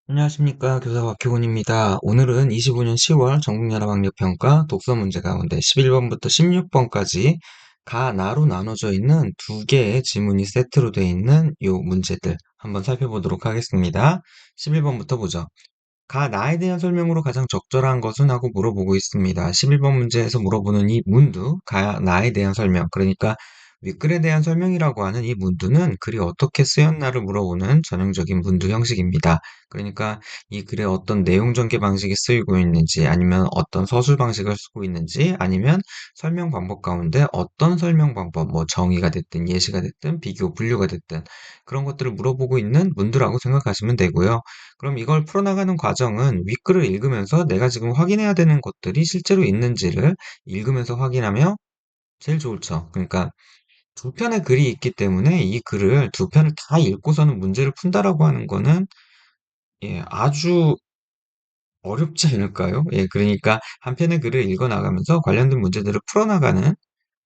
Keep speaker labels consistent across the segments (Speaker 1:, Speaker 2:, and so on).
Speaker 1: 안녕하십니까. 교사 박효곤입니다. 오늘은 25년 10월 전국연합학력평가 독서 문제 가운데 11번부터 16번까지 가, 나로 나눠져 있는 두 개의 지문이 세트로 되어 있는 요 문제들 한번 살펴보도록 하겠습니다. 11번부터 보죠. 가, 나에 대한 설명으로 가장 적절한 것은 하고 물어보고 있습니다. 11번 문제에서 물어보는 이 문두, 가, 나에 대한 설명, 그러니까 윗글에 대한 설명이라고 하는 이 문두는 글이 어떻게 쓰였나를 물어보는 전형적인 문두 형식입니다. 그러니까 이 글에 어떤 내용 전개 방식이 쓰이고 있는지, 아니면 어떤 서술 방식을 쓰고 있는지, 아니면 설명 방법 가운데 어떤 설명 방법, 뭐 정의가 됐든 예시가 됐든 비교, 분류가 됐든 그런 것들을 물어보고 있는 문두라고 생각하시면 되고요. 그럼 이걸 풀어나가는 과정은 윗글을 읽으면서 내가 지금 확인해야 되는 것들이 실제로 있는지를 읽으면서 확인하며 제일 좋죠. 그러니까 두 편의 글이 있기 때문에 이 글을 두 편을 다 읽고서는 문제를 푼다라고 하는 거는 아주 어렵지 않을까요? 그러니까 한 편의 글을 읽어 나가면서 관련된 문제들을 풀어나가는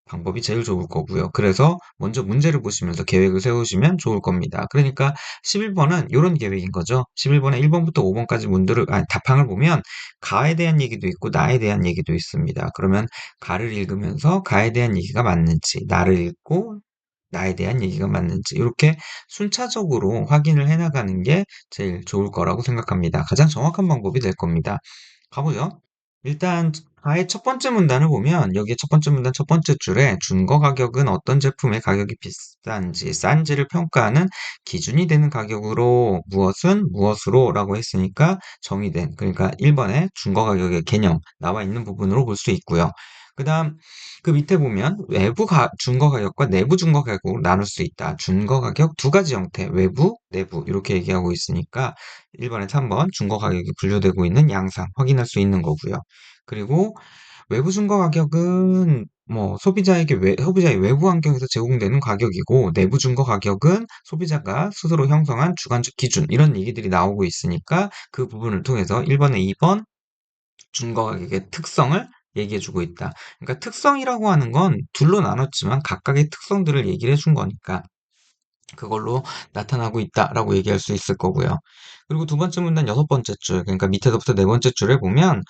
Speaker 1: 방법이 제일 좋을 거고요. 그래서 먼저 문제를 보시면서 계획을 세우시면 좋을 겁니다. 그러니까 11번은 이런 계획인 거죠. 11번에 1번부터 5번까지 답항을 보면 가에 대한 얘기도 있고 나에 대한 얘기도 있습니다. 그러면 가를 읽으면서 가에 대한 얘기가 맞는지, 나를 읽고 나에 대한 얘기가 맞는지 이렇게 순차적으로 확인을 해나가는 게 제일 좋을 거라고 생각합니다. 가장 정확한 방법이 될 겁니다. 가보죠. 일단 아예 첫 번째 문단을 보면 여기에 첫 번째 문단 첫 번째 줄에 준거 가격은 어떤 제품의 가격이 비싼지 싼지를 평가하는 기준이 되는 가격으로 무엇은 무엇으로라고 했으니까 정의된, 그러니까 1번에 준거 가격의 개념 나와 있는 부분으로 볼 수 있고요. 그다음 그 밑에 보면 준거 가격과 내부 준거 가격으로 나눌 수 있다. 준거 가격 두 가지 형태, 외부, 내부 이렇게 얘기하고 있으니까 1번에 3번 준거 가격이 분류되고 있는 양상 확인할 수 있는 거고요. 그리고 외부 준거 가격은 뭐 소비자의 외부 환경에서 제공되는 가격이고, 내부 준거 가격은 소비자가 스스로 형성한 주관적 기준 이런 얘기들이 나오고 있으니까 그 부분을 통해서 1번에 2번 준거 가격의 특성을 얘기해주고 있다. 그러니까 특성이라고 하는 건 둘로 나눴지만 각각의 특성들을 얘기를 해준 거니까 그걸로 나타나고 있다라고 얘기할 수 있을 거고요. 그리고 두 번째 문단 여섯 번째 줄, 그러니까 밑에서부터 네 번째 줄에 보면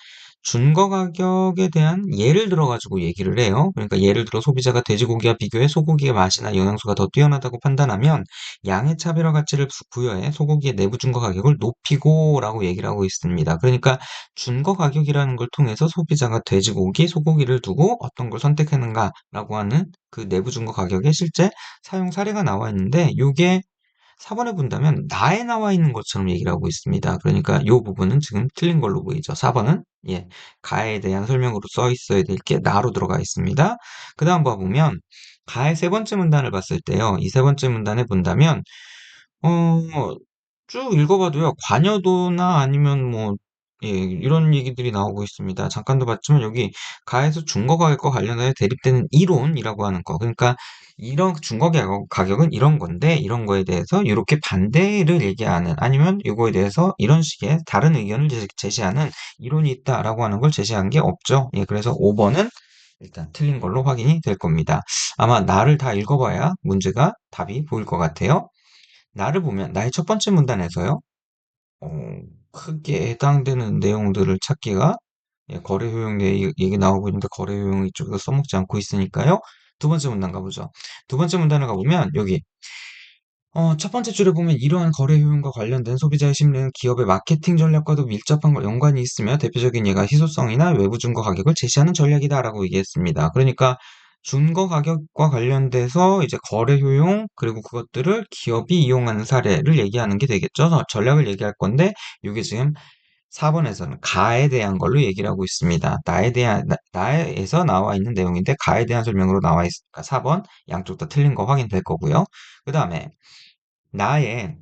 Speaker 1: 준거 가격에 대한 예를 들어가지고 얘기를 해요. 그러니까 예를 들어 소비자가 돼지고기와 비교해 소고기의 맛이나 영양소가 더 뛰어나다고 판단하면 양의 차별화 가치를 부여해 소고기의 내부 준거 가격을 높이고라고 얘기를 하고 있습니다. 그러니까 준거 가격이라는 걸 통해서 소비자가 돼지고기, 소고기를 두고 어떤 걸 선택하는가라고 하는 그 내부 준거 가격의 실제 사용 사례가 나와 있는데 요게 4번에 본다면 나에 나와 있는 것처럼 얘기를 하고 있습니다. 그러니까 요 부분은 지금 틀린 걸로 보이죠. 4번은 가에 대한 설명으로 써 있어야 될 게 나로 들어가 있습니다. 그 다음 봐보면 가의 세 번째 문단을 봤을 때요. 이 세 번째 문단에 본다면 어, 쭉 읽어봐도요, 관여도나 아니면 뭐, 이런 얘기들이 나오고 있습니다. 잠깐도 봤지만 여기 가에서 중거 가격과 관련하여 대립되는 이론이라고 하는 거. 그러니까 이런 가격은 이런 건데, 이런 거에 대해서 이렇게 반대를 얘기하는, 아니면 이거에 대해서 이런 식의 다른 의견을 제시하는 이론이 있다라고 하는 걸 제시한 게 없죠. 그래서 5번은 일단 틀린 걸로 확인이 될 겁니다. 아마 나를 다 읽어봐야 문제가 답이 보일 것 같아요. 나를 보면 나의 첫 번째 문단에서요. 어, 크게 해당되는 내용들을 찾기가 거래 효용 얘기 나오고 있는데 거래 효용 이쪽에서 써먹지 않고 있으니까요. 두 번째 문단 가보죠. 두 번째 문단을 가보면 여기 첫 번째 줄에 보면 이러한 거래 효용과 관련된 소비자의 심리는 기업의 마케팅 전략과도 밀접한 연관이 있으며 대표적인 예가 희소성이나 외부 준거 가격을 제시하는 전략이다라고 얘기했습니다. 그러니까 준거 가격과 관련돼서 이제 거래 효용 그리고 그것들을 기업이 이용하는 사례를 얘기하는 게 되겠죠. 전략을 얘기할 건데 이게 지금 4번에서는 가에 대한 걸로 얘기를 하고 있습니다. 나에서 나와 있는 내용인데 가에 대한 설명으로 나와 있으니까 4번 양쪽 다 틀린 거 확인될 거고요. 그 다음에 나의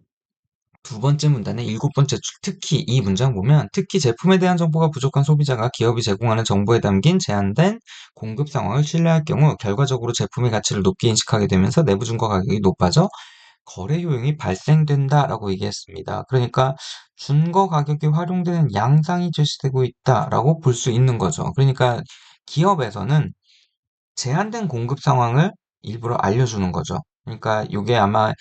Speaker 1: 두 번째 문단의 일곱 번째 줄, 특히 이 문장 보면 특히 제품에 대한 정보가 부족한 소비자가 기업이 제공하는 정보에 담긴 제한된 공급 상황을 신뢰할 경우 결과적으로 제품의 가치를 높게 인식하게 되면서 내부 준거 가격이 높아져 거래 효용이 발생된다라고 얘기했습니다. 그러니까 준거 가격이 활용되는 양상이 제시되고 있다라고 볼 수 있는 거죠. 그러니까 기업에서는 제한된 공급 상황을 일부러 알려주는 거죠. 그러니까 이게 아마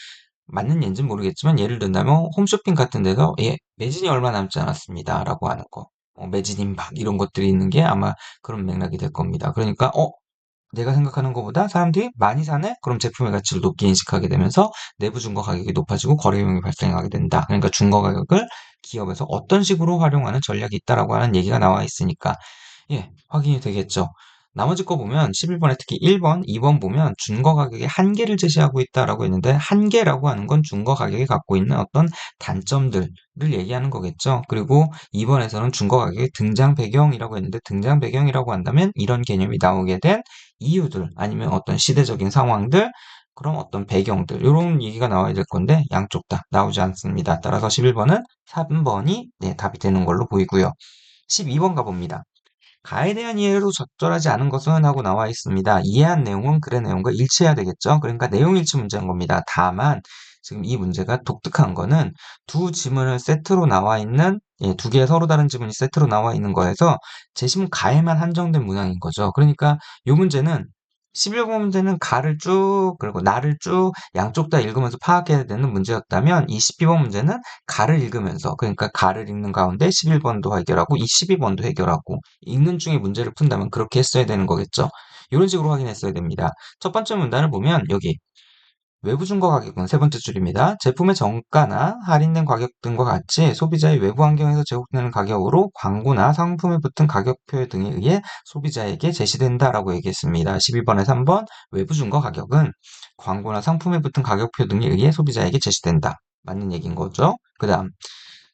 Speaker 1: 맞는 예인지는 모르겠지만 예를 든다면 홈쇼핑 같은 데서 매진이 얼마 남지 않았습니다 라고 하는 거, 매진 임박 이런 것들이 있는 게 아마 그런 맥락이 될 겁니다. 그러니까 내가 생각하는 것보다 사람들이 많이 사네? 그럼 제품의 가치를 높게 인식하게 되면서 내부 중고 가격이 높아지고 거래 비용이 발생하게 된다. 그러니까 중고 가격을 기업에서 어떤 식으로 활용하는 전략이 있다라고 하는 얘기가 나와 있으니까 확인이 되겠죠. 나머지 거 보면 11번에 특히 1번, 2번 보면 중고 가격의 한계를 제시하고 있다라고 했는데 한계라고 하는 건 중고 가격이 갖고 있는 어떤 단점들을 얘기하는 거겠죠. 그리고 2번에서는 중고 가격의 등장 배경이라고 했는데 등장 배경이라고 한다면 이런 개념이 나오게 된 이유들 아니면 어떤 시대적인 상황들 그런 어떤 배경들 이런 얘기가 나와야 될 건데 양쪽 다 나오지 않습니다. 따라서 11번은 3번이 답이 되는 걸로 보이고요. 12번 가봅니다. 가에 대한 이해로 적절하지 않은 것은 하고 나와 있습니다. 이해한 내용은 글의 내용과 일치해야 되겠죠. 그러니까 내용 일치 문제인 겁니다. 다만 지금 이 문제가 독특한 거는 두 지문을 세트로 나와 있는 두 개의 서로 다른 지문이 세트로 나와 있는 거에서 제시문 가에만 한정된 문항인 거죠. 그러니까 이 문제는 11번 문제는 가를 쭉 그리고 나를 쭉 양쪽 다 읽으면서 파악해야 되는 문제였다면 이 12번 문제는 가를 읽으면서 그러니까 가를 읽는 가운데 11번도 해결하고 이 12번도 해결하고 읽는 중에 문제를 푼다면 그렇게 했어야 되는 거겠죠. 이런 식으로 확인했어야 됩니다. 첫 번째 문단을 보면 여기 외부 중고 가격은 세 번째 줄입니다. 제품의 정가나 할인된 가격 등과 같이 소비자의 외부 환경에서 제공되는 가격으로 광고나 상품에 붙은 가격표 등에 의해 소비자에게 제시된다라고 얘기했습니다. 12번에 3번 외부 중고 가격은 광고나 상품에 붙은 가격표 등에 의해 소비자에게 제시된다. 맞는 얘기인 거죠. 그 다음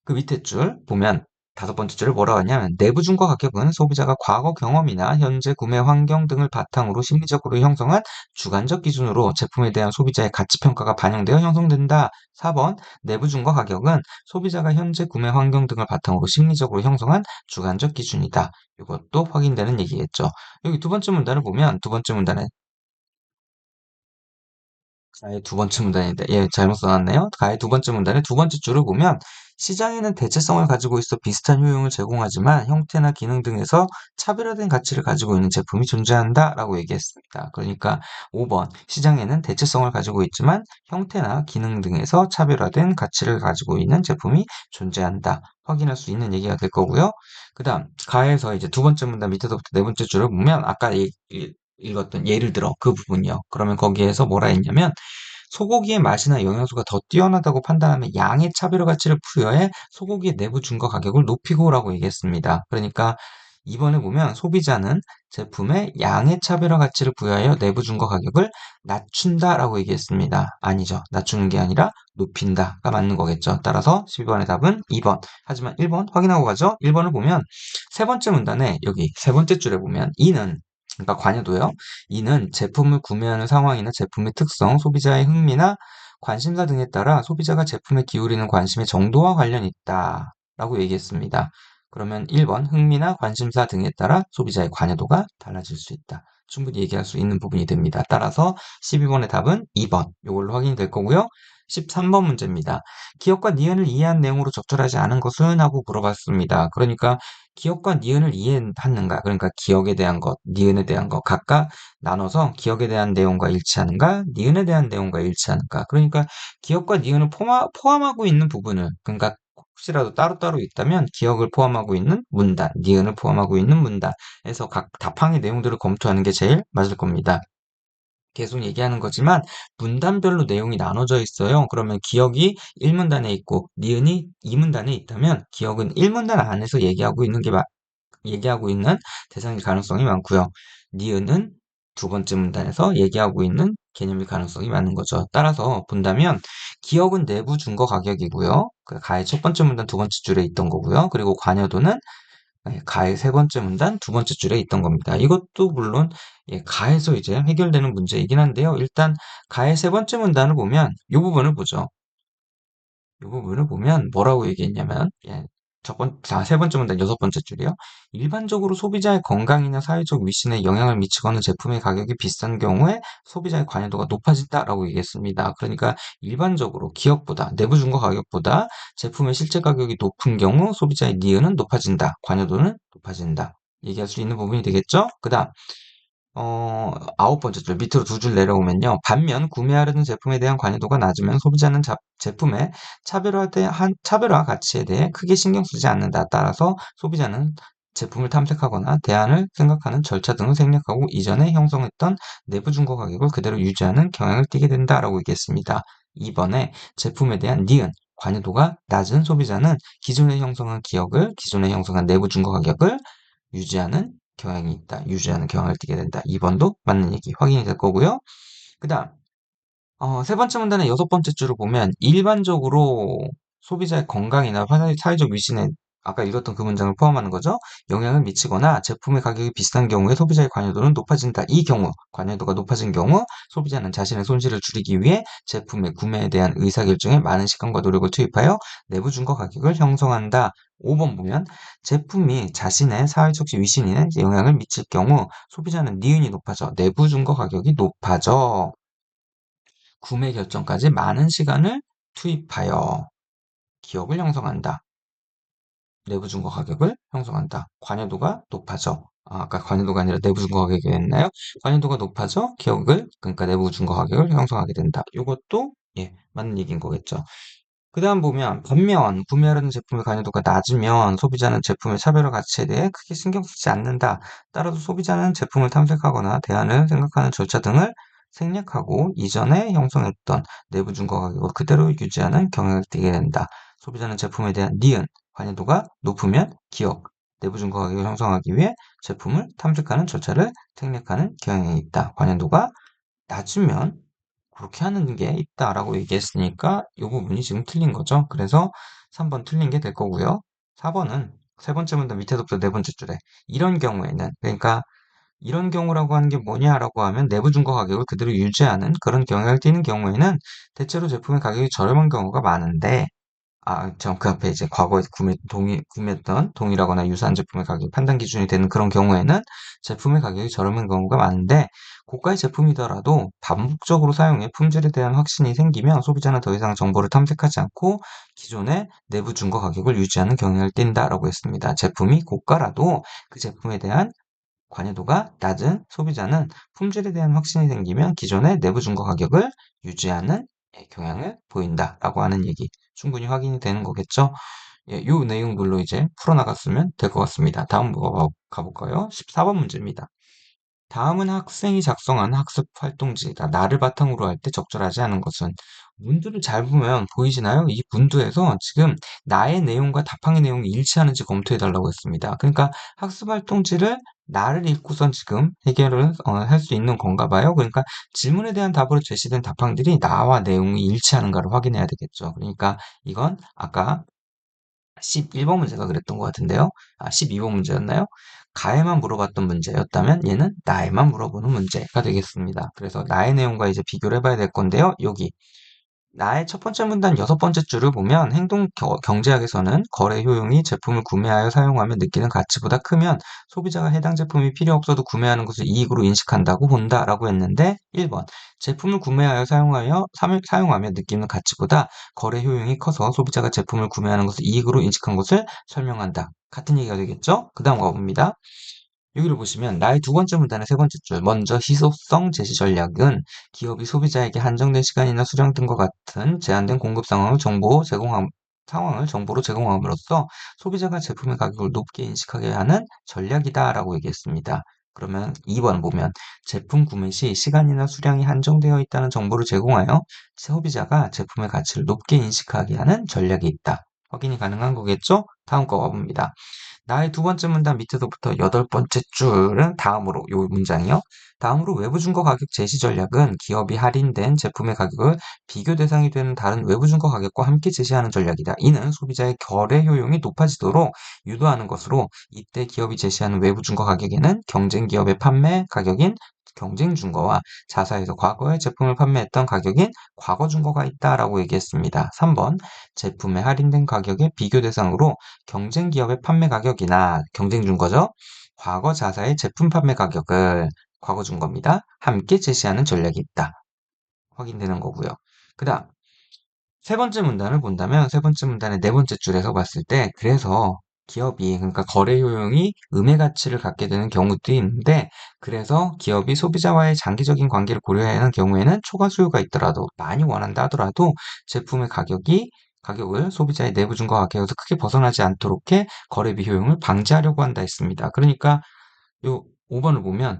Speaker 1: 그 밑에 줄 보면 다섯 번째 줄에 뭐라고 하냐면 내부 중고 가격은 소비자가 과거 경험이나 현재 구매 환경 등을 바탕으로 심리적으로 형성한 주관적 기준으로 제품에 대한 소비자의 가치 평가가 반영되어 형성된다. 4번 내부 중고 가격은 소비자가 현재 구매 환경 등을 바탕으로 심리적으로 형성한 주관적 기준이다. 이것도 확인되는 얘기겠죠. 여기 두 번째 문단을 보면 두 번째 문단에 가의 두 번째 문단인데, 잘못 써놨네요. 가의 두 번째 문단의 두 번째 줄을 보면 시장에는 대체성을 가지고 있어 비슷한 효용을 제공하지만 형태나 기능 등에서 차별화된 가치를 가지고 있는 제품이 존재한다라고 얘기했습니다. 그러니까 5번 시장에는 대체성을 가지고 있지만 형태나 기능 등에서 차별화된 가치를 가지고 있는 제품이 존재한다. 확인할 수 있는 얘기가 될 거고요. 그다음 가에서 이제 두 번째 문단 밑에서부터 네 번째 줄을 보면 아까 읽었던 예를 들어 그 부분이요. 그러면 거기에서 뭐라 했냐면 소고기의 맛이나 영양소가 더 뛰어나다고 판단하면 양의 차별화 가치를 부여해 소고기의 내부 중과 가격을 높이고라고 얘기했습니다. 그러니까 이번에 보면 소비자는 제품에 양의 차별화 가치를 부여하여 내부 중과 가격을 낮춘다라고 얘기했습니다. 아니죠. 낮추는 게 아니라 높인다가 맞는 거겠죠. 따라서 12번의 답은 2번. 하지만 1번 확인하고 가죠. 1번을 보면 세 번째 문단에 여기 세 번째 줄에 보면 이는 그러니까 관여도요. 이는 제품을 구매하는 상황이나 제품의 특성, 소비자의 흥미나 관심사 등에 따라 소비자가 제품에 기울이는 관심의 정도와 관련이 있다. 라고 얘기했습니다. 그러면 1번 흥미나 관심사 등에 따라 소비자의 관여도가 달라질 수 있다. 충분히 얘기할 수 있는 부분이 됩니다. 따라서 12번의 답은 2번. 이걸로 확인이 될 거고요. 13번 문제입니다. 기업과 니은을 이해한 내용으로 적절하지 않은 것은? 하고 물어봤습니다. 그러니까 기억과 니은을 이해하는가? 그러니까 기억에 대한 것, 니은에 대한 것 각각 나눠서 기억에 대한 내용과 일치하는가? 니은에 대한 내용과 일치하는가? 그러니까 기억과 니은을 포함하고 있는 부분을 그러니까 혹시라도 따로따로 있다면 기억을 포함하고 있는 문단, 니은을 포함하고 있는 문단에서 각 답항의 내용들을 검토하는 게 제일 맞을 겁니다. 계속 얘기하는 거지만 문단별로 내용이 나눠져 있어요. 그러면 기억이 1문단에 있고 니은이 2문단에 있다면 기억은 1문단 안에서 얘기하고 있는 대상일 가능성이 많고요. 니은은 두 번째 문단에서 얘기하고 있는 개념일 가능성이 많은 거죠. 따라서 본다면 기억은 내부 준거 가격이고요. 그 가의 첫 번째 문단 두 번째 줄에 있던 거고요. 그리고 관여도는 가의 세 번째 문단 두 번째 줄에 있던 겁니다. 이것도 물론 가에서 이제 해결되는 문제이긴 한데요. 일단 가의 세 번째 문단을 보면 이 부분을 보죠. 이 부분을 보면 뭐라고 얘기했냐면 세 번째 문단 여섯 번째 줄이요. 일반적으로 소비자의 건강이나 사회적 위신에 영향을 미치거나 제품의 가격이 비싼 경우에 소비자의 관여도가 높아진다라고 얘기했습니다. 그러니까 일반적으로 기업보다 내부 중고 가격보다 제품의 실제 가격이 높은 경우 소비자의 니은은 높아진다. 관여도는 높아진다. 얘기할 수 있는 부분이 되겠죠? 그다음 아홉 번째 줄 밑으로 두 줄 내려오면요. 반면 구매하려는 제품에 대한 관여도가 낮으면 소비자는 제품의 차별화 가치에 대해 크게 신경 쓰지 않는다. 따라서 소비자는 제품을 탐색하거나 대안을 생각하는 절차 등을 생략하고 이전에 형성했던 내부 중고 가격을 그대로 유지하는 경향을 띠게 된다라고 얘기했습니다. 2번에 제품에 대한 니은, 관여도가 낮은 소비자는 기존에 형성한 내부 중고 가격을 유지하는 경향이 있다. 유지하는 경향을 띠게 된다. 2번도 맞는 얘기 확인이 될 거고요. 그 다음, 세 번째 문단의 여섯 번째 줄을 보면 일반적으로 소비자의 건강이나 사회적 위신에 아까 읽었던 그 문장을 포함하는 거죠. 영향을 미치거나 제품의 가격이 비싼 경우에 소비자의 관여도는 높아진다. 이 경우, 관여도가 높아진 경우 소비자는 자신의 손실을 줄이기 위해 제품의 구매에 대한 의사결정에 많은 시간과 노력을 투입하여 내부 중고 가격을 형성한다. 5번 보면 제품이 자신의 사회적 위신에 영향을 미칠 경우 소비자는 니은이 높아져 내부 중고 가격이 높아져 구매 결정까지 많은 시간을 투입하여 기업을 형성한다. 내부 중고 가격을 형성한다. 관여도가 높아져. 아까 관여도가 아니라 내부 중고 가격이었나요? 관여도가 높아져 그러니까 내부 중고 가격을 형성하게 된다. 이것도 예, 맞는 얘기인 거겠죠. 그 다음 보면 반면 구매하려는 제품의 관여도가 낮으면 소비자는 제품의 차별화 가치에 대해 크게 신경 쓰지 않는다. 따라서 소비자는 제품을 탐색하거나 대안을 생각하는 절차 등을 생략하고 이전에 형성했던 내부 중고 가격을 그대로 유지하는 경향을 띠게 된다. 소비자는 제품에 대한 니은, 관여도가 높으면 기업, 내부 중고 가격을 형성하기 위해 제품을 탐색하는 절차를 생략하는 경향이 있다. 관여도가 낮으면 그렇게 하는 게 있다라고 얘기했으니까 이 부분이 지금 틀린 거죠. 그래서 3번 틀린 게 될 거고요. 4번은 세 번째 문단 밑에서부터 네 번째 줄에 이런 경우에는 그러니까 이런 경우라고 하는 게 뭐냐라고 하면 내부 중고 가격을 그대로 유지하는 그런 경향을 띠는 경우에는 대체로 제품의 가격이 저렴한 경우가 많은데 그 앞에 이제 과거에 구매했던 동일하거나 유사한 제품의 가격 판단 기준이 되는 그런 경우에는 제품의 가격이 저렴한 경우가 많은데 고가의 제품이더라도 반복적으로 사용해 품질에 대한 확신이 생기면 소비자는 더 이상 정보를 탐색하지 않고 기존의 내부 중고 가격을 유지하는 경향을 띈다라고 했습니다. 제품이 고가라도 그 제품에 대한 관여도가 낮은 소비자는 품질에 대한 확신이 생기면 기존의 내부 중고 가격을 유지하는 경향을 보인다라고 하는 얘기 충분히 확인이 되는 거겠죠? 예, 요 내용들로 이제 풀어나갔으면 될 것 같습니다. 다음 가볼까요? 14번 문제입니다. 다음은 학생이 작성한 학습 활동지다. 나를 바탕으로 할 때 적절하지 않은 것은 문두를 잘 보면 보이시나요? 이 문두에서 지금 나의 내용과 답항의 내용이 일치하는지 검토해 달라고 했습니다. 그러니까 학습 활동지를 나를 읽고선 지금 해결을 할 수 있는 건가 봐요. 그러니까 질문에 대한 답으로 제시된 답항들이 나와 내용이 일치하는가를 확인해야 되겠죠. 그러니까 이건 아까 11번 문제가 그랬던 것 같은데요. 12번 문제였나요? 가에만 물어봤던 문제였다면 얘는 나에만 물어보는 문제가 되겠습니다. 그래서 나의 내용과 이제 비교를 해봐야 될 건데요. 여기 나의 첫 번째 문단 여섯 번째 줄을 보면 경제학에서는 거래 효용이 제품을 구매하여 사용하며 느끼는 가치보다 크면 소비자가 해당 제품이 필요 없어도 구매하는 것을 이익으로 인식한다고 본다라고 했는데 1번 제품을 구매하여 사용하며 느끼는 가치보다 거래 효용이 커서 소비자가 제품을 구매하는 것을 이익으로 인식한 것을 설명한다. 같은 얘기가 되겠죠? 그 다음 가봅니다. 여기를 보시면 나의 두 번째 문단의 세 번째 줄 먼저 희소성 제시 전략은 기업이 소비자에게 한정된 시간이나 수량 등과 같은 제한된 공급 상황을 정보로 제공함으로써 소비자가 제품의 가격을 높게 인식하게 하는 전략이다라고 얘기했습니다. 그러면 2번 보면 제품 구매 시 시간이나 수량이 한정되어 있다는 정보를 제공하여 소비자가 제품의 가치를 높게 인식하게 하는 전략이 있다. 확인이 가능한 거겠죠? 다음 거 가봅니다. 나의 두 번째 문단 밑에서부터 여덟 번째 줄은 다음으로 요 문장이요. 다음으로 외부 중고 가격 제시 전략은 기업이 할인된 제품의 가격을 비교 대상이 되는 다른 외부 중고 가격과 함께 제시하는 전략이다. 이는 소비자의 거래 효용이 높아지도록 유도하는 것으로 이때 기업이 제시하는 외부 중고 가격에는 경쟁 기업의 판매 가격인 경쟁 중고와 자사에서 과거에 제품을 판매했던 가격인 과거 중고가 있다라고 얘기했습니다. 3번 제품의 할인된 가격의 비교 대상으로 경쟁 기업의 판매 가격이나 경쟁 중거죠. 과거 자사의 제품 판매 가격을 과거 중거입니다. 함께 제시하는 전략이 있다. 확인되는 거고요. 그 다음 세 번째 문단을 본다면 세 번째 문단의 네 번째 줄에서 봤을 때 그래서 기업이, 그러니까 거래 효용이 음의 가치를 갖게 되는 경우도 있는데, 그래서 기업이 소비자와의 장기적인 관계를 고려해야 하는 경우에는 초과 수요가 있더라도, 많이 원한다 하더라도 제품의 가격을 소비자의 내부 증가 가격에서 크게 벗어나지 않도록 해 거래비 효용을 방지하려고 한다 했습니다. 그러니까 요 5번을 보면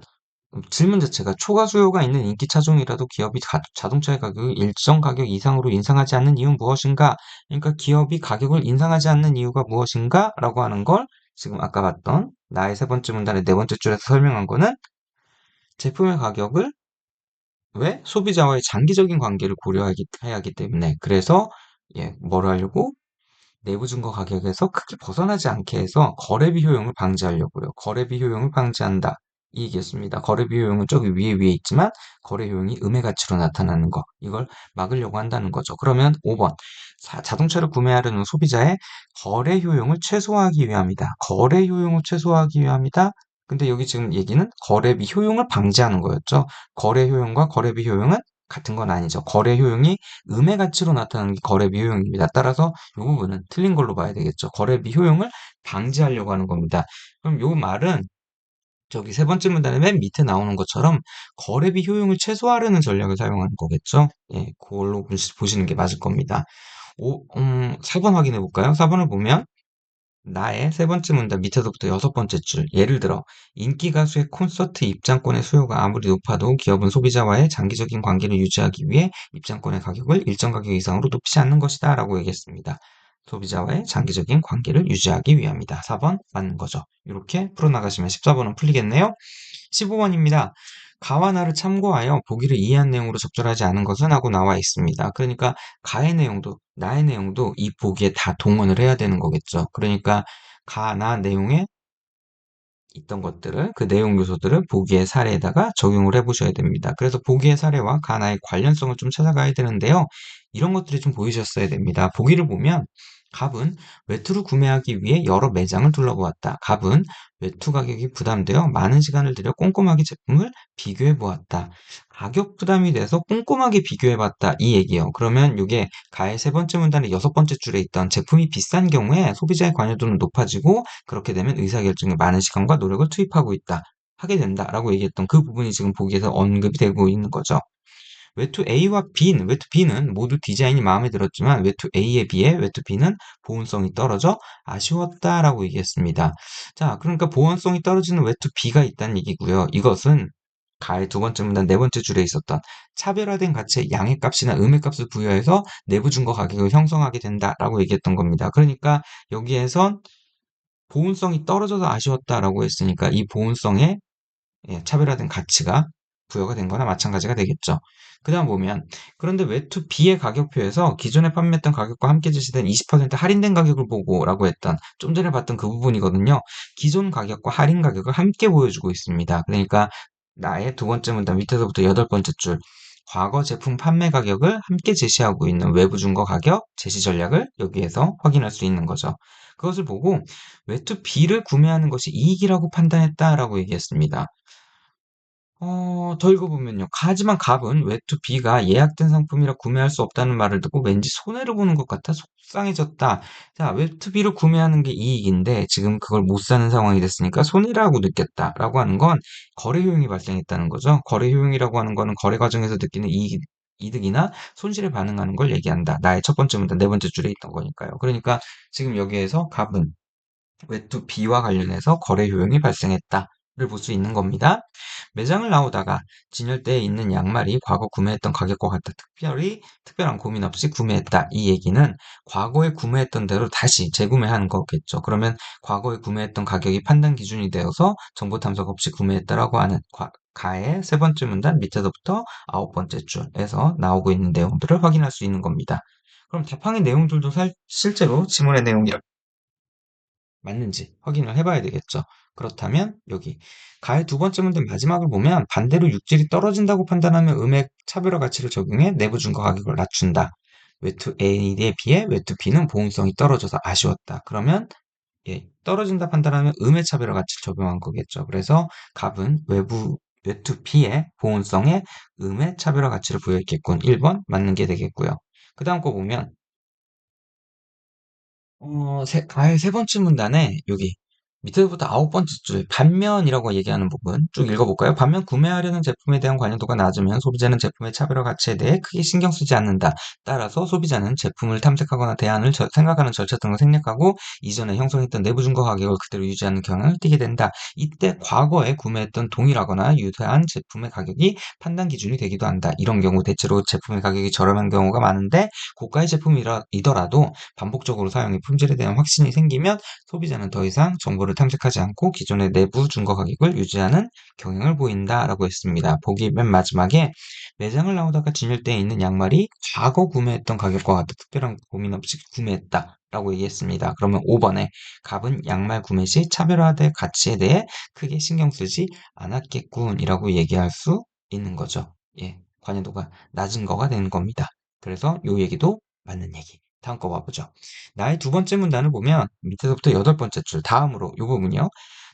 Speaker 1: 질문 자체가 초과 수요가 있는 인기 차종이라도 기업이 자동차의 가격을 일정 가격 이상으로 인상하지 않는 이유는 무엇인가? 그러니까 기업이 가격을 인상하지 않는 이유가 무엇인가? 라고 하는 걸 지금 아까 봤던 나의 세 번째 문단의 네 번째 줄에서 설명한 거는 제품의 가격을 왜 소비자와의 장기적인 관계를 고려해야 하기 때문에 그래서 뭘 하려고 내부 증거 가격에서 크게 벗어나지 않게 해서 거래비 효용을 방지하려고요. 거래비 효용을 방지한다. 이 얘기였습니다. 거래비 효용은 저기 위에 있지만 거래 효용이 음의 가치로 나타나는 거. 이걸 막으려고 한다는 거죠. 그러면 5번. 자동차를 구매하려는 소비자의 거래 효용을 최소화하기 위함이다. 거래 효용을 최소화하기 위함이다. 근데 여기 지금 얘기는 거래비 효용을 방지하는 거였죠. 거래 효용과 거래비 효용은 같은 건 아니죠. 거래 효용이 음의 가치로 나타나는 게 거래비 효용입니다. 따라서 이 부분은 틀린 걸로 봐야 되겠죠. 거래비 효용을 방지하려고 하는 겁니다. 그럼 이 말은 저기 세 번째 문단의 맨 밑에 나오는 것처럼 거래비 효용을 최소화하려는 전략을 사용하는 거겠죠. 예, 그걸로 보시는 게 맞을 겁니다. 4번 확인해 볼까요? 4번을 보면 나의 세 번째 문단 밑에서부터 여섯 번째 줄. 예를 들어, 인기 가수의 콘서트 입장권의 수요가 아무리 높아도 기업은 소비자와의 장기적인 관계를 유지하기 위해 입장권의 가격을 일정 가격 이상으로 높이지 않는 것이다. 라고 얘기했습니다. 소비자와의 장기적인 관계를 유지하기 위함이다. 4번 맞는 거죠. 이렇게 풀어나가시면 14번은 풀리겠네요. 15번입니다. 가와 나를 참고하여 보기를 이해한 내용으로 적절하지 않은 것은 하고 나와 있습니다. 그러니까 가의 내용도 나의 내용도 이 보기에 다 동원을 해야 되는 거겠죠. 그러니까 가, 나 내용에 있던 것들을 그 내용 요소들을 보기의 사례에다가 적용을 해보셔야 됩니다. 그래서 보기의 사례와 가나의 관련성을 좀 찾아가야 되는데요. 이런 것들이 좀 보이셨어야 됩니다. 보기를 보면 갑은 외투를 구매하기 위해 여러 매장을 둘러보았다. 갑은 외투 가격이 부담되어 많은 시간을 들여 꼼꼼하게 제품을 비교해 보았다. 가격 부담이 돼서 꼼꼼하게 비교해 봤다. 이 얘기예요. 그러면 이게 가의 세 번째 문단의 여섯 번째 줄에 있던 제품이 비싼 경우에 소비자의 관여도는 높아지고 그렇게 되면 의사결정에 많은 시간과 노력을 투입하고 있다. 하게 된다라고 얘기했던 그 부분이 지금 보기에서 언급이 되고 있는 거죠. 외투 B는 모두 디자인이 마음에 들었지만 외투 A에 비해 외투 B는 보온성이 떨어져 아쉬웠다라고 얘기했습니다. 자, 그러니까 보온성이 떨어지는 외투 B가 있다는 얘기고요. 이것은 가의 두 번째 문단 네 번째 줄에 있었던 차별화된 가치의 양의 값이나 음의 값을 부여해서 내부 증거 가격을 형성하게 된다라고 얘기했던 겁니다. 그러니까 여기에선 보온성이 떨어져서 아쉬웠다라고 했으니까 이 보온성에 차별화된 가치가 부여가 된 거나 마찬가지가 되겠죠. 그 다음 보면 그런데 외투 B의 가격표에서 기존에 판매했던 가격과 함께 제시된 20% 할인된 가격을 보고 라고 했던 좀 전에 봤던 그 부분이거든요. 기존 가격과 할인 가격을 함께 보여주고 있습니다. 그러니까 나의 두 번째 문단 밑에서부터 여덟 번째 줄 과거 제품 판매 가격을 함께 제시하고 있는 외부 증거 가격 제시 전략을 여기에서 확인할 수 있는 거죠. 그것을 보고 외투 B를 구매하는 것이 이익이라고 판단했다라고 얘기했습니다. 더 읽어보면요. 하지만 갑은 외투 B가 예약된 상품이라 구매할 수 없다는 말을 듣고 왠지 손해를 보는 것 같아 속상해졌다. 자, 외투 B를 구매하는 게 이익인데 지금 그걸 못 사는 상황이 됐으니까 손해라고 느꼈다라고 하는 건 거래 효용이 발생했다는 거죠. 거래 효용이라고 하는 거는 거래 과정에서 느끼는 이득이나 손실에 반응하는 걸 얘기한다. 나의 첫 번째 문단 네 번째 줄에 있던 거니까요. 그러니까 지금 여기에서 갑은 외투 B와 관련해서 거래 효용이 발생했다를 볼 수 있는 겁니다. 매장을 나오다가 진열대에 있는 양말이 과거 구매했던 가격과 같아 특별한 고민 없이 구매했다. 이 얘기는 과거에 구매했던 대로 다시 재구매하는 거겠죠. 그러면 과거에 구매했던 가격이 판단 기준이 되어서 정보 탐색 없이 구매했다라고 하는 가의 세 번째 문단 밑에서부터 아홉 번째 줄에서 나오고 있는 내용들을 확인할 수 있는 겁니다. 그럼 답항의 내용들도 실제로 지문의 내용이랑 맞는지 확인을 해봐야 되겠죠. 그렇다면 여기 가의 두 번째 문제 마지막을 보면 반대로 육질이 떨어진다고 판단하면 음의 차별화 가치를 적용해 내부 증거 가격을 낮춘다. 외투 A에 비해 외투 B는 보온성이 떨어져서 아쉬웠다. 그러면 떨어진다 판단하면 음의 차별화 가치를 적용한 거겠죠. 그래서 갑은 외투 B의 보온성에 음의 차별화 가치를 부여했겠군. 1번 맞는 게 되겠고요. 그 다음 거 보면 가의 세 번째 문단에 여기 밑에부터 아홉 번째 줄 반면이라고 얘기하는 부분 쭉 읽어볼까요? 반면 구매하려는 제품에 대한 관여도가 낮으면 소비자는 제품의 차별화 가치에 대해 크게 신경 쓰지 않는다. 따라서 소비자는 제품을 탐색하거나 대안을 생각하는 절차 등을 생략하고 이전에 형성했던 내부 증거 가격을 그대로 유지하는 경향을 띠게 된다. 이때 과거에 구매했던 동일하거나 유사한 제품의 가격이 판단 기준이 되기도 한다. 이런 경우 대체로 제품의 가격이 저렴한 경우가 많은데 고가의 제품이더라도 반복적으로 사용해 품질에 대한 확신이 생기면 소비자는 더 이상 정보를 탐색하지 않고 기존의 내부 증거 가격을 유지하는 경향을 보인다라고 했습니다. 보기 맨 마지막에 매장을 나오다가 진열대에 있는 양말이 과거 구매했던 가격과 같아 특별한 고민 없이 구매했다. 라고 얘기했습니다. 그러면 5번에 갑은 양말 구매 시 차별화된 가치에 대해 크게 신경 쓰지 않았겠군이라고 얘기할 수 있는 거죠. 예, 관여도가 낮은 거가 되는 겁니다. 그래서 요 얘기도 맞는 얘기. 다음 거 봐보죠. 나의 두 번째 문단을 보면 밑에서부터 여덟 번째 줄 다음으로 이 부분이요.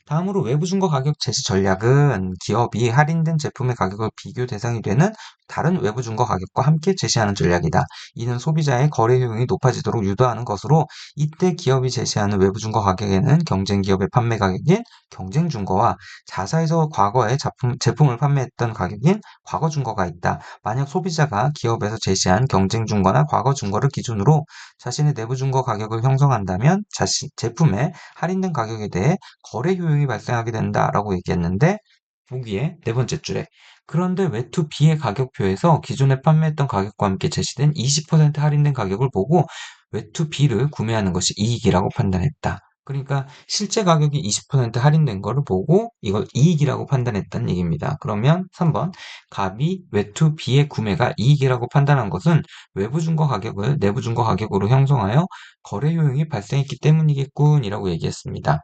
Speaker 1: 다음으로 외부 증거 가격 제시 전략은 기업이 할인된 제품의 가격을 비교 대상이 되는 다른 외부 증거 가격과 함께 제시하는 전략이다. 이는 소비자의 거래 효용이 높아지도록 유도하는 것으로 이때 기업이 제시하는 외부 증거 가격에는 경쟁 기업의 판매 가격인 경쟁 증거와 자사에서 과거에 제품을 판매했던 가격인 과거 증거가 있다. 만약 소비자가 기업에서 제시한 경쟁 증거나 과거 증거를 기준으로 자신의 내부 증거 가격을 형성한다면 제품의 할인된 가격에 대해 거래 효용이 발생하게 된다라고 얘기했는데 보기에 네 번째 줄에 그런데 외투 B의 가격표에서 기존에 판매했던 가격과 함께 제시된 20% 할인된 가격을 보고 외투 B를 구매하는 것이 이익이라고 판단했다. 그러니까 실제 가격이 20% 할인된 거를 보고 이걸 이익이라고 판단했다는 얘기입니다. 그러면 3번 갑이 외투 B의 구매가 이익이라고 판단한 것은 외부 증거 가격을 내부 증거 가격으로 형성하여 거래 효용이 발생했기 때문이겠군이라고 얘기했습니다.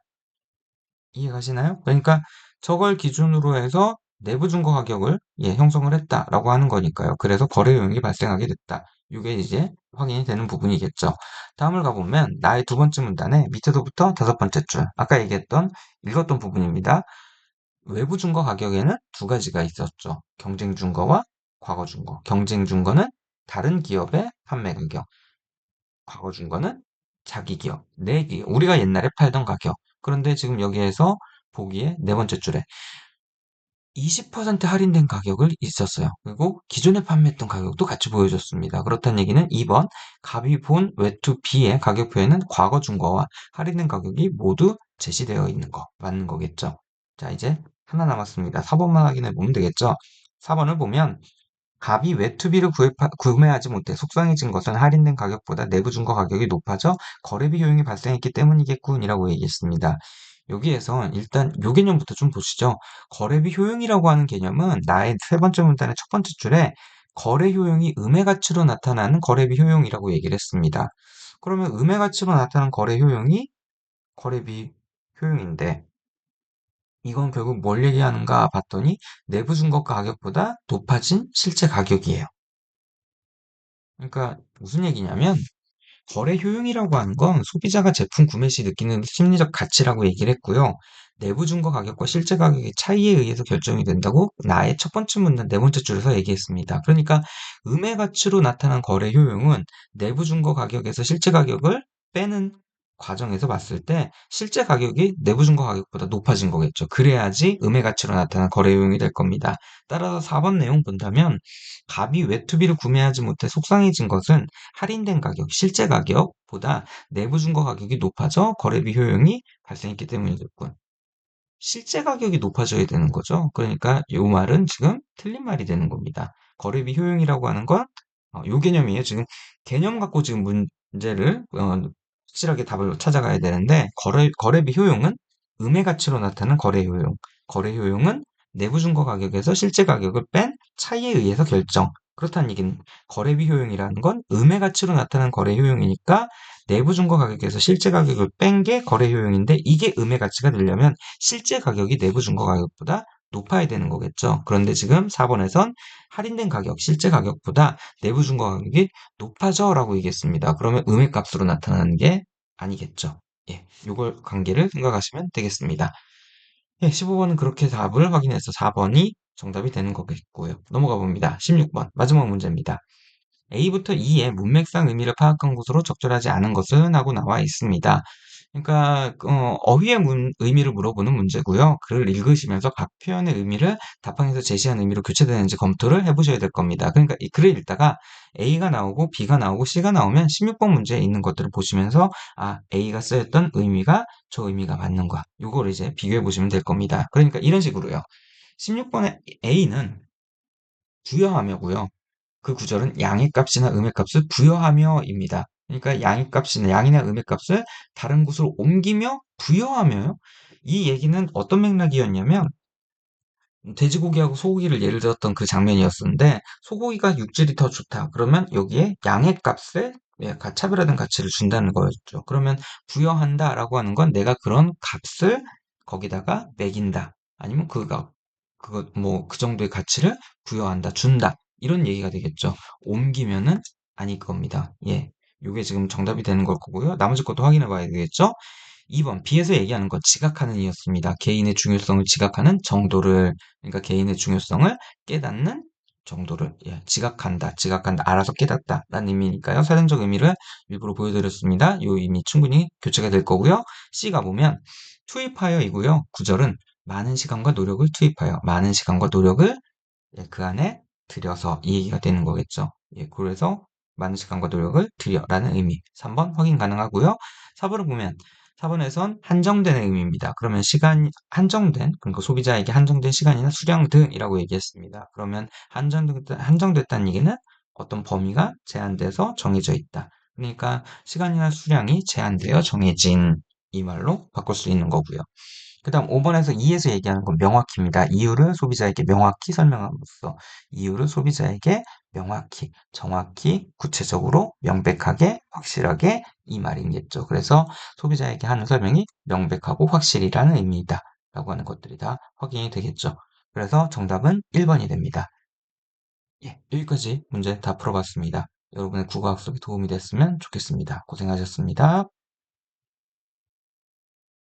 Speaker 1: 이해가시나요? 그러니까 저걸 기준으로 해서 내부 증거 가격을 형성을 했다라고 하는 거니까요. 그래서 거래 요인이 발생하게 됐다. 이게 이제 확인이 되는 부분이겠죠. 다음을 가보면 나의 두 번째 문단에 밑에서부터 다섯 번째 줄 아까 얘기했던 읽었던 부분입니다. 외부 증거 가격에는 두 가지가 있었죠. 경쟁 증거와 과거 증거. 경쟁 증거는 다른 기업의 판매 가격. 과거 증거는 자기 기업, 내 기업, 우리가 옛날에 팔던 가격. 그런데 지금 여기에서 보기에 네 번째 줄에 20% 할인된 가격을 있었어요. 그리고 기존에 판매했던 가격도 같이 보여줬습니다. 그렇다는 얘기는 2번 갑이 본 외투 B의 가격표에는 과거 중거와 할인된 가격이 모두 제시되어 있는 거 맞는 거겠죠. 자, 이제 하나 남았습니다. 4번만 확인해 보면 되겠죠. 4번을 보면 갑이 외투비를 구매하지 못해 속상해진 것은 할인된 가격보다 내부 증거 가격이 높아져 거래비 효용이 발생했기 때문이겠군이라고 얘기했습니다. 여기에서 일단 요 개념부터 좀 보시죠. 거래비 효용이라고 하는 개념은 나의 세 번째 문단의 첫 번째 줄에 거래 효용이 음의 가치로 나타나는 거래비 효용이라고 얘기를 했습니다. 그러면 음의 가치로 나타나는 거래 효용이 거래비 효용인데 이건 결국 뭘 얘기하는가 봤더니 내부 증거 가격보다 높아진 실제 가격이에요. 그러니까 무슨 얘기냐면 거래 효용이라고 하는 건 소비자가 제품 구매 시 느끼는 심리적 가치라고 얘기를 했고요. 내부 증거 가격과 실제 가격의 차이에 의해서 결정이 된다고 나의 첫 번째 문단 네 번째 줄에서 얘기했습니다. 그러니까 음의 가치로 나타난 거래 효용은 내부 증거 가격에서 실제 가격을 빼는 과정에서 봤을 때 실제 가격이 내부 증거 가격보다 높아진 거겠죠. 그래야지 음의 가치로 나타난 거래 효용이 될 겁니다. 따라서 4번 내용 본다면 갑이 외투비를 구매하지 못해 속상해진 것은 할인된 가격, 실제 가격보다 내부 증거 가격이 높아져 거래비 효용이 발생했기 때문이겠군. 실제 가격이 높아져야 되는 거죠. 그러니까 이 말은 지금 틀린 말이 되는 겁니다. 거래비 효용이라고 하는 건 요 개념이에요. 지금 개념 갖고 지금 문제를 확실하게 답을 찾아가야 되는데 거래비 효용은 음의 가치로 나타나는 거래 효용. 거래 효용은 내부 증거 가격에서 실제 가격을 뺀 차이에 의해서 결정. 그렇다는 얘기는 거래비 효용이라는 건 음의 가치로 나타나는 거래 효용이니까 내부 증거 가격에서 실제 가격을 뺀 게 거래 효용인데 이게 음의 가치가 되려면 실제 가격이 내부 증거 가격보다 높아야 되는 거겠죠. 그런데 지금 4번에선 할인된 가격, 실제 가격보다 내부 증거 가격이 높아져라고 얘기했습니다. 그러면 음의 값으로 나타나는 게 아니겠죠. 예, 요걸 관계를 생각하시면 되겠습니다. 예, 15번은 그렇게 답을 확인해서 4번이 정답이 되는 거겠고요. 넘어가 봅니다. 16번 마지막 문제입니다. A부터 E의 문맥상 의미를 파악한 것으로 적절하지 않은 것은 하고 나와 있습니다. 그러니까 어휘의 의미를 물어보는 문제고요. 글을 읽으시면서 각 표현의 의미를 답항에서 제시한 의미로 교체되는지 검토를 해보셔야 될 겁니다. 그러니까 이 글을 읽다가 A가 나오고 B가 나오고 C가 나오면 16번 문제에 있는 것들을 보시면서 아, A가 쓰였던 의미가 저 의미가 맞는가. 요거를 이제 비교해 보시면 될 겁니다. 그러니까 이런 식으로요. 16번의 A는 부여하며고요. 그 구절은 양의 값이나 음의 값을 부여하며입니다. 그러니까 양의 값이나 양이나 음의 값을 다른 곳으로 옮기며 부여하며요. 이 얘기는 어떤 맥락이었냐면 돼지고기하고 소고기를 예를 들었던 그 장면이었는데 소고기가 육질이 더 좋다. 그러면 여기에 양의 값에 차별화된 가치를 준다는 거였죠. 그러면 부여한다라고 하는 건 내가 그런 값을 거기다가 매긴다. 아니면 그거 뭐 그 정도의 가치를 부여한다, 준다. 이런 얘기가 되겠죠. 옮기면은 아닐 겁니다. 예. 요게 지금 정답이 되는 걸 거고요. 나머지 것도 확인해 봐야 되겠죠? 2번 B에서 얘기하는 것 지각하는 이었습니다. 개인의 중요성을 지각하는 정도를 그러니까 개인의 중요성을 깨닫는 정도를 지각한다, 알아서 깨닫다 라는 의미니까요. 사전적 의미를 일부러 보여드렸습니다. 이 의미 충분히 교체가 될 거고요. C가 보면 투입하여이고요. 구절은 많은 시간과 노력을 투입하여 많은 시간과 노력을 그 안에 들여서 이 얘기가 되는 거겠죠. 예, 그래서 많은 시간과 노력을 들여라는 의미. 3번 확인 가능하고요. 4번을 보면 4번에선 한정된 의미입니다. 그러면 시간 그러니까 소비자에게 한정된 시간이나 수량 등이라고 얘기했습니다. 그러면 한정됐다는 얘기는 어떤 범위가 제한돼서 정해져 있다. 그러니까 시간이나 수량이 제한되어 정해진 이 말로 바꿀 수 있는 거고요. 그 다음 5번에서 2에서 얘기하는 건 명확히입니다. 이유를 소비자에게 명확히 설명함으로써 이유를 소비자에게 명확히, 정확히, 구체적으로, 명백하게, 확실하게 이 말이겠죠. 그래서 소비자에게 하는 설명이 명백하고 확실이라는 의미이다. 라고 하는 것들이 다 확인이 되겠죠. 그래서 정답은 1번이 됩니다. 예, 여기까지 문제 다 풀어봤습니다. 여러분의 국어학습에 도움이 됐으면 좋겠습니다. 고생하셨습니다.